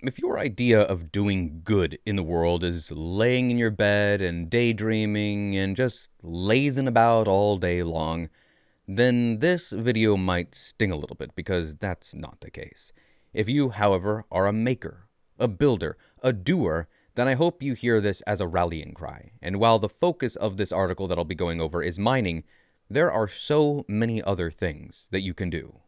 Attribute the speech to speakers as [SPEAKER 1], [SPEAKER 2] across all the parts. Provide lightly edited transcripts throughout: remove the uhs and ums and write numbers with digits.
[SPEAKER 1] If your idea of doing good in the world is laying in your bed and daydreaming and just lazing about all day long, then this video might sting a little bit because that's not the case. If you, however, are a maker, a builder, a doer, then I hope you hear this as a rallying cry. And while the focus of this article that I'll be going over is mining, there are so many other things that you can do.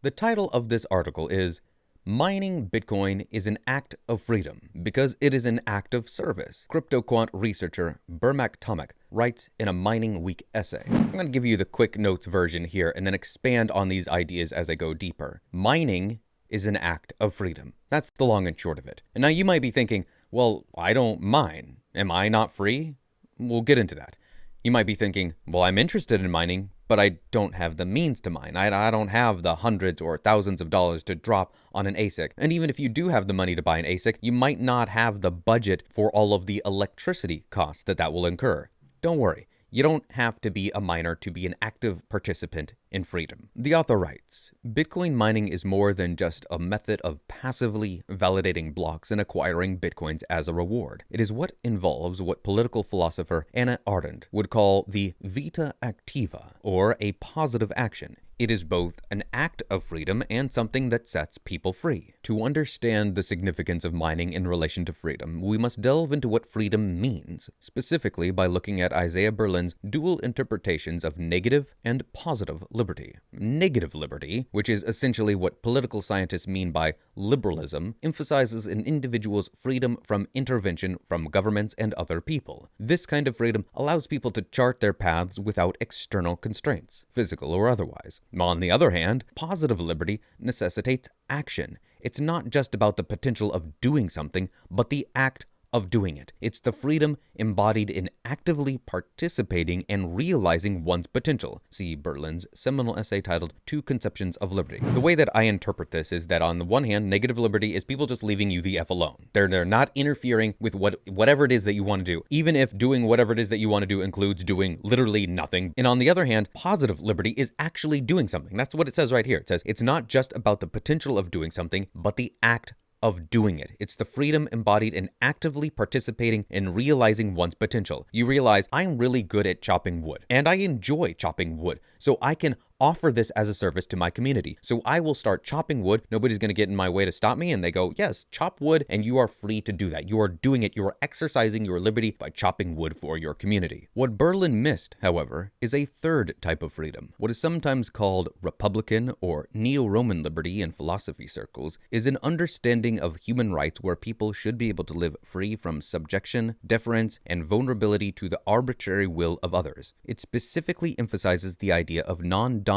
[SPEAKER 1] The title of this article is Mining Bitcoin is an Act of Freedom because it is an act of service. CryptoQuant researcher Burmak Tomek writes in a Mining Week essay. I'm going to give you the quick notes version here and then expand on these ideas as I go deeper. Mining is an act of freedom. That's the long and short of it. And now you might be thinking, well, I don't mine. Am I not free? We'll get into that. You might be thinking, well, I'm interested in mining, but I don't have the means to mine. I don't have the hundreds or thousands of dollars to drop on an ASIC. And even if you do have the money to buy an ASIC, you might not have the budget for all of the electricity costs that will incur. Don't worry. You don't have to be a miner to be an active participant in freedom. The author writes, Bitcoin mining is more than just a method of passively validating blocks and acquiring Bitcoins as a reward. It is what involves what political philosopher Hannah Arendt would call the vita activa, or a positive action. It is both an act of freedom and something that sets people free. To understand the significance of mining in relation to freedom, we must delve into what freedom means, specifically by looking at Isaiah Berlin's dual interpretations of negative and positive liberty. Negative liberty, which is essentially what political scientists mean by liberalism, emphasizes an individual's freedom from intervention from governments and other people. This kind of freedom allows people to chart their paths without external constraints, physical or otherwise. On the other hand, positive liberty necessitates action. It's not just about the potential of doing something, but the act of doing it. It's the freedom embodied in actively participating and realizing one's potential. See Berlin's seminal essay titled Two Conceptions of Liberty. The way that I interpret this is that on the one hand, negative liberty is people just leaving you the F alone. They're not interfering with whatever it is that you want to do, even if doing whatever it is that you want to do includes doing literally nothing. And on the other hand, positive liberty is actually doing something. That's what it says right here. It says it's not just about the potential of doing something, but the act of doing it. It's the freedom embodied in actively participating and realizing one's potential. You realize I'm really good at chopping wood and I enjoy chopping wood, so I can offer this as a service to my community. So I will start chopping wood. Nobody's going to get in my way to stop me. And they go, yes, chop wood. And you are free to do that. You are doing it. You are exercising your liberty by chopping wood for your community. What Berlin missed, however, is a third type of freedom. What is sometimes called Republican or Neo-Roman liberty in philosophy circles is an understanding of human rights where people should be able to live free from subjection, deference, and vulnerability to the arbitrary will of others. It specifically emphasizes the idea of non-domination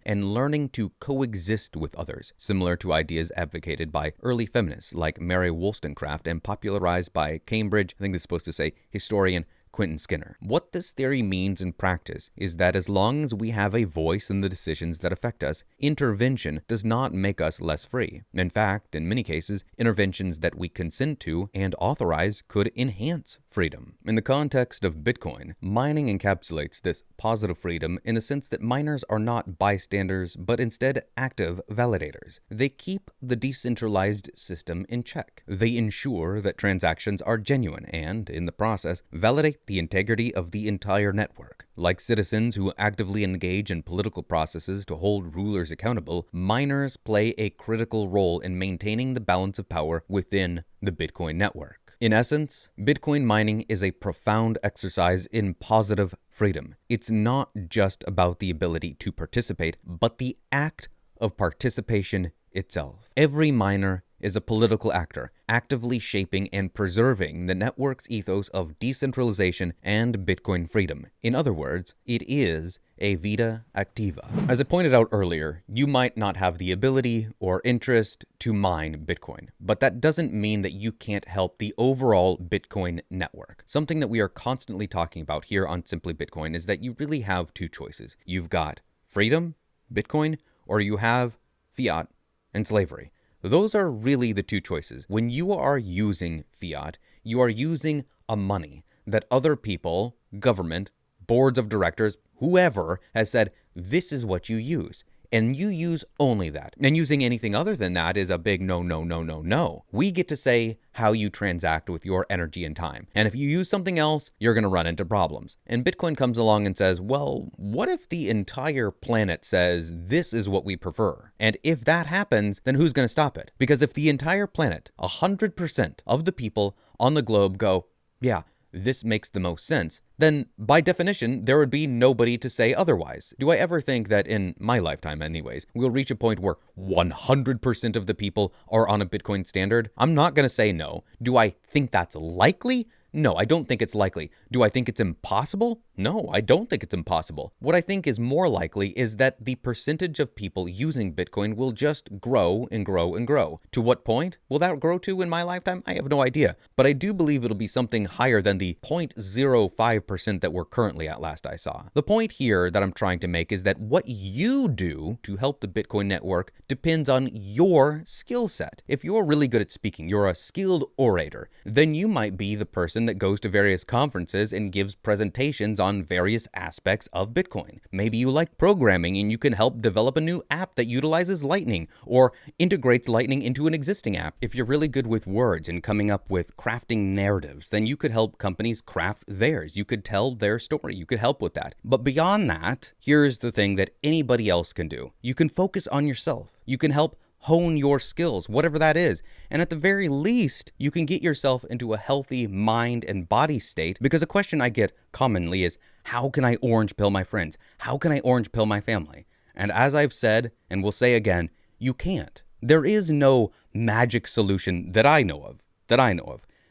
[SPEAKER 1] and learning to coexist with others, similar to ideas advocated by early feminists like Mary Wollstonecraft and popularized by Cambridge, I think this is supposed to say, historian Quentin Skinner. What this theory means in practice is that as long as we have a voice in the decisions that affect us, intervention does not make us less free. In fact, in many cases, interventions that we consent to and authorize could enhance freedom. In the context of Bitcoin, mining encapsulates this positive freedom in the sense that miners are not bystanders, but instead active validators. They keep the decentralized system in check. They ensure that transactions are genuine and, in the process, validate the integrity of the entire network. Like citizens who actively engage in political processes to hold rulers accountable, miners play a critical role in maintaining the balance of power within the Bitcoin network. In essence, Bitcoin mining is a profound exercise in positive freedom. It's not just about the ability to participate, but the act of participation itself. Every miner is a political actor, actively shaping and preserving the network's ethos of decentralization and Bitcoin freedom. In other words, it is a vita activa. As I pointed out earlier, you might not have the ability or interest to mine Bitcoin, but that doesn't mean that you can't help the overall Bitcoin network. Something that we are constantly talking about here on Simply Bitcoin is that you really have two choices. You've got freedom, Bitcoin, or you have fiat and slavery. Those are really the two choices. When you are using fiat, you are using a money that other people, government, boards of directors, whoever has said, this is what you use. and you use only that. And using anything other than that is a big no, no, no, no, no. We get to say how you transact with your energy and time. And if you use something else, you're going to run into problems. And Bitcoin comes along and says, well, what if the entire planet says this is what we prefer? And if that happens, then who's going to stop it? Because if the entire planet, 100% of the people on the globe go, yeah, this makes the most sense, then by definition, there would be nobody to say otherwise. Do I ever think that in my lifetime anyways, we'll reach a point where 100% of the people are on a Bitcoin standard? I'm not going to say no. Do I think that's likely? No, I don't think it's likely. Do I think it's impossible? No, I don't think it's impossible. What I think is more likely is that the percentage of people using Bitcoin will just grow and grow and grow. To what point will that grow to in my lifetime? I have no idea. But I do believe it'll be something higher than the 0.05% that we're currently at last I saw. The point here that I'm trying to make is that what you do to help the Bitcoin network depends on your skill set. If you're really good at speaking, you're a skilled orator, then you might be the person that goes to various conferences and gives presentations on various aspects of Bitcoin. Maybe you like programming and you can help develop a new app that utilizes Lightning or integrates Lightning into an existing app. If you're really good with words and coming up with crafting narratives, then you could help companies craft theirs. You could tell their story. You could help with that. But beyond that, here's the thing that anybody else can do. You can focus on yourself. You can help hone your skills, whatever that is. And at the very least, you can get yourself into a healthy mind and body state, because a question I get commonly is, how can I orange pill my friends? How can I orange pill my family? And as I've said, and will say again, you can't. There is no magic solution that I know of,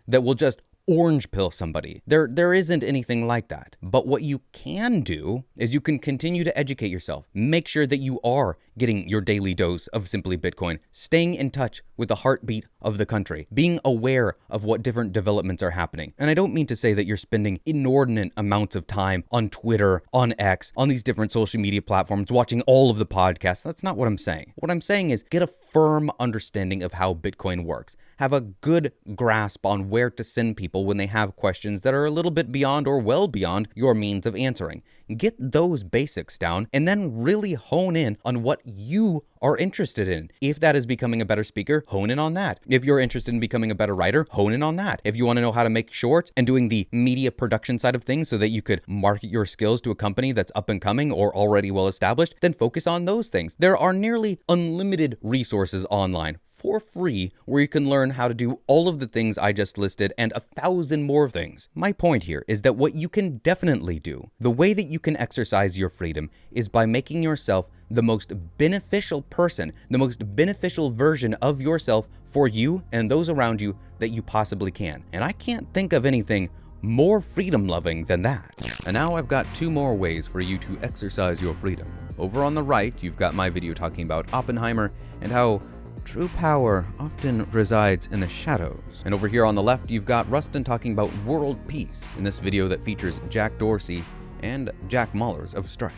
[SPEAKER 1] that will just orange pill somebody. There isn't anything like that. But what you can do is you can continue to educate yourself. Make sure that you are getting your daily dose of Simply Bitcoin, staying in touch with the heartbeat of the country, being aware of what different developments are happening. And I don't mean to say that you're spending inordinate amounts of time on Twitter, on X, on these different social media platforms, watching all of the podcasts. That's not what I'm saying. What I'm saying is get a firm understanding of how Bitcoin works. Have a good grasp on where to send people when they have questions that are a little bit beyond or well beyond your means of answering. Get those basics down and then really hone in on what you are interested in. If that is becoming a better speaker, hone in on that. If you're interested in becoming a better writer, hone in on that. If you want to know how to make shorts and doing the media production side of things so that you could market your skills to a company that's up and coming or already well established, then focus on those things. There are nearly unlimited resources online for free where you can learn how to do all of the things I just listed and 1,000 more things. My point here is that what you can definitely do, the way that you can exercise your freedom, is by making yourself the most beneficial person, the most beneficial version of yourself for you and those around you that you possibly can. And I can't think of anything more freedom loving than that. And now I've got 2 more ways for you to exercise your freedom. Over on the right, you've got my video talking about Oppenheimer and how true power often resides in the shadows. And over here on the left, you've got Rustin talking about world peace in this video that features Jack Dorsey and Jack Mallers of Strike.